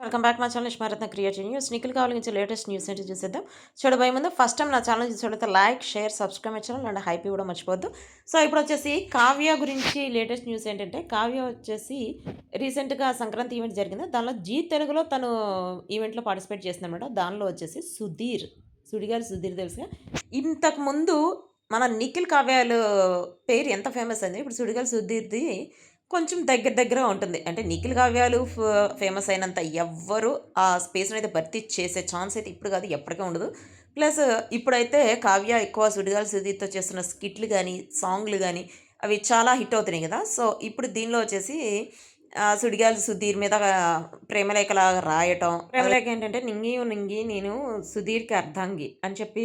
Welcome back మా channel Ishmaratna creative news. Nikhil కావాలని latest news ఏంటి చూసేద్దాం. చూడబోయే ముందు ఫస్ట్ టైం నా ఛానల్ చూసేటైతే like, share, subscribe channel and hype కూడా మర్చిపోవద్దు. సో ఇప్పుడు వచ్చేసి కావ్య గురించి లేటెస్ట్ న్యూస్ ఏంటంటే, కావ్య వచ్చేసి రీసెంట్గా సంక్రాంతి ఈవెంట్ జరిగింది. దానిలో జీ తెలుగులో తను ఈవెంట్లో పార్టిసిపేట్ చేసిందనమాట. దానిలో వచ్చేసి సుడిగాలి సుధీర్ తెలుసుగా. ఇంతకుముందు మన నిఖిల్ కావ్యాలు పేరు ఎంత ఫేమస్ అయింది, ఇప్పుడు సుడిగాలి సుధీర్ది కొంచెం దగ్గర ఉంటుంది. అంటే నిఖిల్ కావ్యాలు ఫేమస్ అయినంత ఎవ్వరు ఆ స్పేస్‌ని అయితే భర్తీ చేసే ఛాన్స్ అయితే ఇప్పుడు కాదు, ఎప్పటికీ ఉండదు. ప్లస్ ఇప్పుడైతే కావ్య ఎక్కువ సుడిగాలి సుధీర్‌తో చేస్తున్న స్కిట్‌లు గానీ, సాంగ్‌లు గానీ అవి చాలా హిట్ అవుతున్నాయి గదా! సో, ఇప్పుడు దీనిలో వచ్చేసి సుడిగాలి సుధీర్ మీద ప్రేమలేఖలాగా రాయటం. ప్రేమలేఖ ఏంటంటే, నింగి నింగి నేను సుధీర్‌కి అర్ధాంగి అని చెప్పి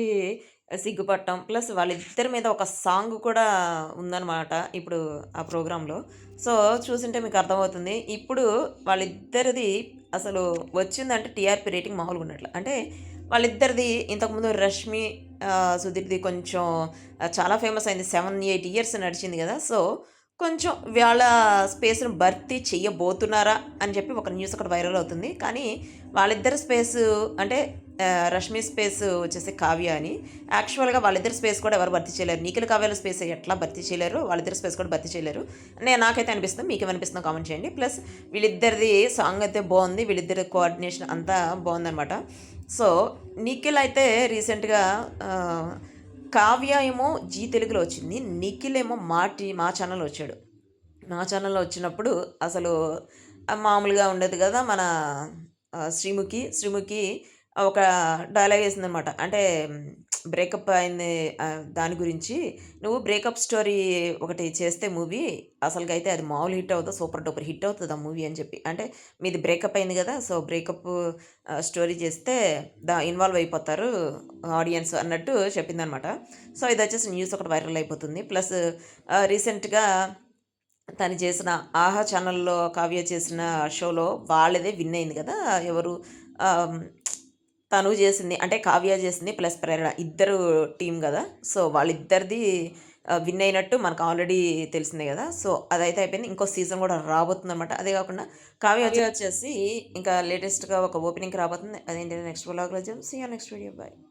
సిగ్గుపడటం. ప్లస్ వాళ్ళిద్దరి మీద ఒక సాంగ్ కూడా ఉందనమాట ఇప్పుడు ఆ ప్రోగ్రామ్‌లో. సో, చూసుంటే మీకు అర్థమవుతుంది. ఇప్పుడు వాళ్ళిద్దరిది అసలు వచ్చిందంటే టీఆర్‌పీ రేటింగ్ మామూలుగా ఉండట్లే. అంటే వాళ్ళిద్దరిది ఇంతకుముందు 'రష్మి' సుధీర్‌ది కొంచెం చాలా ఫేమస్ అయింది. 7, 8 ఇయర్స్ నడిచింది గదా! సో, కొంచెం వాళ్ళ స్పేస్‌ని భర్తీ చెయ్యబోతున్నారా అని చెప్పి ఒక న్యూస్ ఒకటి వైరల్ అవుతుంది. కానీ వాళ్ళిద్దరి స్పేసు అంటే 'రష్మి' స్పేస్ వచ్చేసి 'కావ్య' అని. యాక్చువల్‌గా వాళ్ళిద్దరి స్పేస్ కూడా ఎవరు భర్తీ చేయలేరు. నిఖిల్, కావ్యాల స్పేస్ ఎట్లా భర్తీ చేయలేరో వాళ్ళిద్దరి స్పేస్ కూడా భర్తీ చేయలేరు. నాకైతే అనిపిస్తుంది. మీకేమనిపిస్తుందో కామెంట్ చేయండి. ప్లస్ వీళ్ళిద్దరిది సాంగ్ అయితే బావుంది. వీళ్ళిద్దరి కోఆర్డినేషన్ అంతా బావుందనమాట. సో, నిఖిల్ అయితే రీసెంట్‌గా ఆహ్, 'కావ్య' ఏమో జీ తెలుగులో వచ్చింది. నిఖిల్ ఏమో మా ఛానల్‌లో వచ్చాడు. మా ఛానల్‌లో వచ్చినప్పుడు అసలు మామూలుగా ఉండేది కదా! మన శ్రీముఖి ఒక డైలాగ్ ఏసిందనమాట. అంటే బ్రేకప్ అయింది, దాని గురించి "నువ్వు బ్రేకప్ స్టోరీ ఒకటి చేస్తే మూవీ అసలుకైతే అది మామూలు హిట్ అవ్వదు. సూపర్ డూపర్ హిట్ అవుతది ఆ మూవీ" అని చెప్పి. అంటే మీది బ్రేకప్ అయింది గదా! సో, బ్రేకప్ స్టోరీ చేస్తే ఇన్వాల్వ్ అయిపోతారు ఆడియన్స్ అన్నట్టు చెప్పిందనమాట. సో, ఇదొచ్చేసి న్యూస్ ఒకటి వైరల్ అయిపోతుంది. ప్లస్ రీసెంట్‌గా తను చేసిన 'ఆహా' ఛానల్‌లో కావ్య చేసిన షోలో వాళ్ళదే విన్ అయింది కదా! ఎవరు ఆహ్, తను చేసింది అంటే కావ్య చేసింది ప్లస్ ప్రేరణ ఇద్దరు టీమ్ గదా! సో, వాళ్ళిద్దరిది విన్ అయినట్టు మనకు ఆల్రెడీ తెలిసిందే గదా! సో, అదైతే అయిపోయింది. ఇంకో సీజన్ గూడా రాబోతుందనమాట. అదే కాకుండా కావ్య వచ్చేసి ఇంకా లేటెస్ట్‌గా ఒక ఓపెనింగ్‌కి రాబోతుంది. అదేంటి నెక్స్ట్ వ్లాగ్‌లో చూద్దాం. See you next video. By.